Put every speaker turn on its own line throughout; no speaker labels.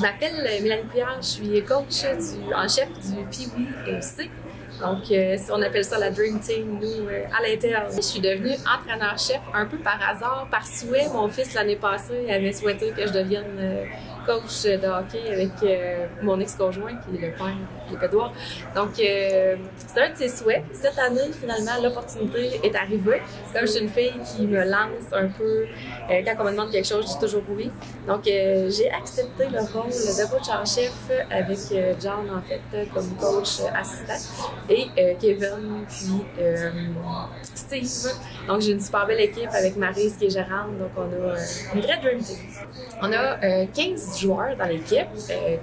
m'appelle Mélanie Couillard, je suis coach en chef du Pee-Wee-C. Donc, on appelle ça la Dream Team, nous, à l'interne. Je suis devenue entraîneur-chef un peu par hasard, par souhait. Mon fils, l'année passée, avait souhaité que je devienne coach de hockey avec mon ex-conjoint, qui est le père d'Édouard. Donc, c'est un de ses souhaits. Cette année, finalement, l'opportunité est arrivée. Comme je suis une fille qui me lance un peu, quand on me demande quelque chose, je dis toujours oui. Donc, j'ai accepté le rôle de coach en chef avec John, en fait, comme coach assistant. Et Kevin, puis Steve. Donc, j'ai une super belle équipe avec Maryse qui est gérante. Donc, on a une vraie Dream Team. On a 15 joueurs dans l'équipe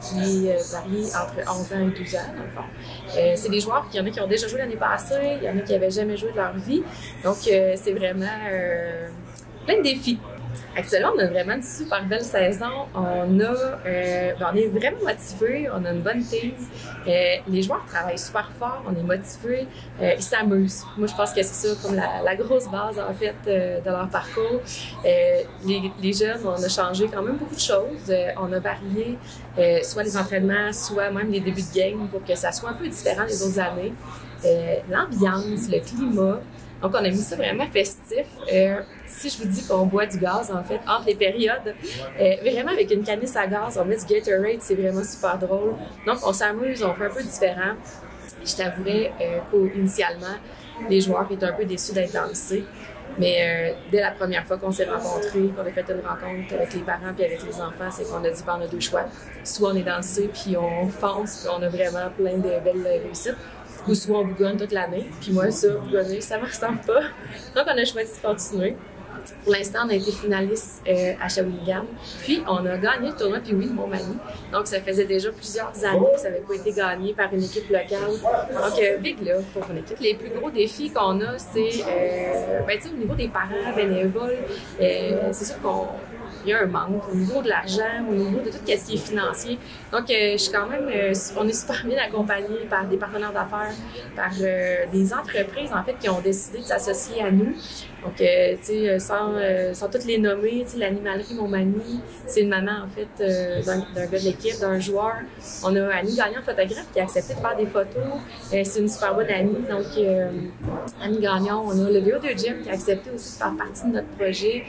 qui varient entre 11 ans et 12 ans, dans le fond. C'est des joueurs, il y en a qui ont déjà joué l'année passée, il y en a qui n'avaient jamais joué de leur vie. Donc, c'est vraiment plein de défis. Actuellement, on a vraiment une super belle saison. On est vraiment motivés, on a une bonne team. Les joueurs travaillent super fort, on est motivés, ils s'amusent. Moi, je pense que c'est ça comme la grosse base, en fait, de leur parcours. Les jeunes, on a changé quand même beaucoup de choses. On a varié soit les entraînements, soit même les débuts de game pour que ça soit un peu différent des autres années. L'ambiance, le climat. Donc, on a mis ça vraiment festif. Si je vous dis qu'on boit du gaz, en fait, entre les périodes, vraiment avec une canisse à gaz, on met du Gatorade, c'est vraiment super drôle. Donc, on s'amuse, on fait un peu différent. Je t'avouerais qu'initialement, les joueurs étaient un peu déçus d'être dans le C. Mais dès la première fois qu'on s'est rencontrés, qu'on a fait une rencontre avec les parents puis avec les enfants, c'est qu'on a dit, on a deux choix. Soit on est dans le C, puis on fonce, puis on a vraiment plein de belles réussites. Ou soit on bougonne toute l'année. Puis moi, ça, bougonner, ça me ressemble pas. Donc, on a choisi de continuer. Pour l'instant, on a été finaliste à Shawinigan. Puis, on a gagné le tournoi Pee-Wee de Montmagny. Donc, ça faisait déjà plusieurs années que ça n'avait pas été gagné par une équipe locale. Donc, big love pour une équipe. Les plus gros défis qu'on a, c'est au niveau des parents bénévoles. C'est sûr qu'il y a un manque au niveau de l'argent, au niveau de tout ce qui est financier. Donc, je suis quand même, on est super bien accompagné par des partenaires d'affaires, par des entreprises, en fait, qui ont décidé de s'associer à nous. Donc, tu sais, sans toutes les nommer, tu sais, l'animalerie Montmagny, c'est une maman, en fait, d'un gars de l'équipe, d'un joueur. On a Annie Gagnon, photographe, qui a accepté de faire des photos. C'est une super bonne amie. Donc, Annie Gagnon, on a le VO2 Gym qui a accepté aussi de faire partie de notre projet.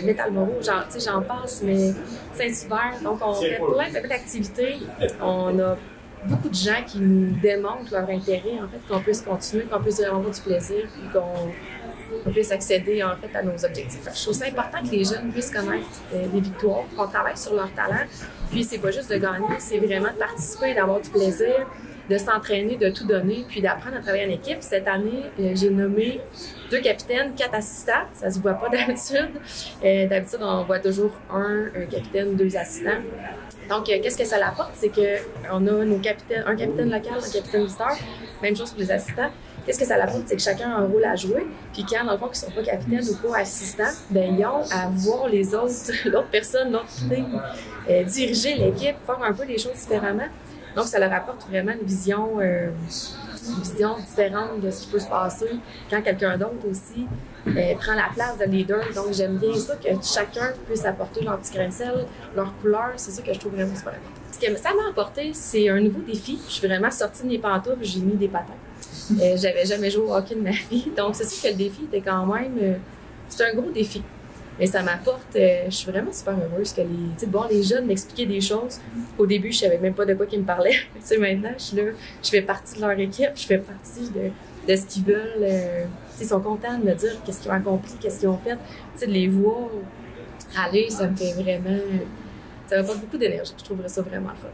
Metal Moreau, j'en passe, mais Saint-Hubert. Donc, on fait plein d'activités. On a beaucoup de gens qui nous démontrent leur intérêt, en fait, qu'on puisse continuer, qu'on puisse vraiment avoir du plaisir, puis qu'on puisse accéder, en fait, à nos objectifs. Je trouve ça important que les jeunes puissent connaître des victoires, qu'on travaille sur leur talent. Puis, c'est pas juste de gagner, c'est vraiment de participer, d'avoir du plaisir, de s'entraîner, de tout donner, puis d'apprendre à travailler en équipe. Cette année, j'ai nommé 2 capitaines, 4 assistants. Ça se voit pas d'habitude. D'habitude, on voit toujours un capitaine, 2 assistants. Donc, qu'est-ce que ça apporte? C'est qu'on a nos capitaines, un capitaine local, un capitaine visiteur. Même chose pour les assistants. Qu'est-ce que ça apporte? C'est que chacun a un rôle à jouer. Puis quand, dans le fond, qu'ils ne sont pas capitaines ou pas assistants, ben ils ont à voir les autres, l'autre personne, l'autre team, diriger l'équipe, faire un peu les choses différemment. Donc, ça leur apporte vraiment une vision différente de ce qui peut se passer quand quelqu'un d'autre aussi prend la place de leader. Donc, j'aime bien ça, que chacun puisse apporter leur petit grain de sel, leur couleur. C'est ça que je trouve vraiment super important. Ce que ça m'a apporté, c'est un nouveau défi. Je suis vraiment sortie de mes pantoufles, j'ai mis des patins. J'avais jamais joué au hockey de ma vie. Donc, c'est sûr que le défi était quand même... c'est un gros défi. Mais ça m'apporte, je suis vraiment super heureuse que de voir les jeunes m'expliquer des choses. Au début, je savais même pas de quoi ils me parlaient. Tu sais, maintenant, je suis là, je fais partie de leur équipe, je fais partie de ce qu'ils veulent. Ils sont contents de me dire qu'est-ce qu'ils ont accompli, qu'est-ce qu'ils ont fait. Tu sais, de les voir aller, ça me fait vraiment, ça m'apporte beaucoup d'énergie. Je trouverais ça vraiment le fun.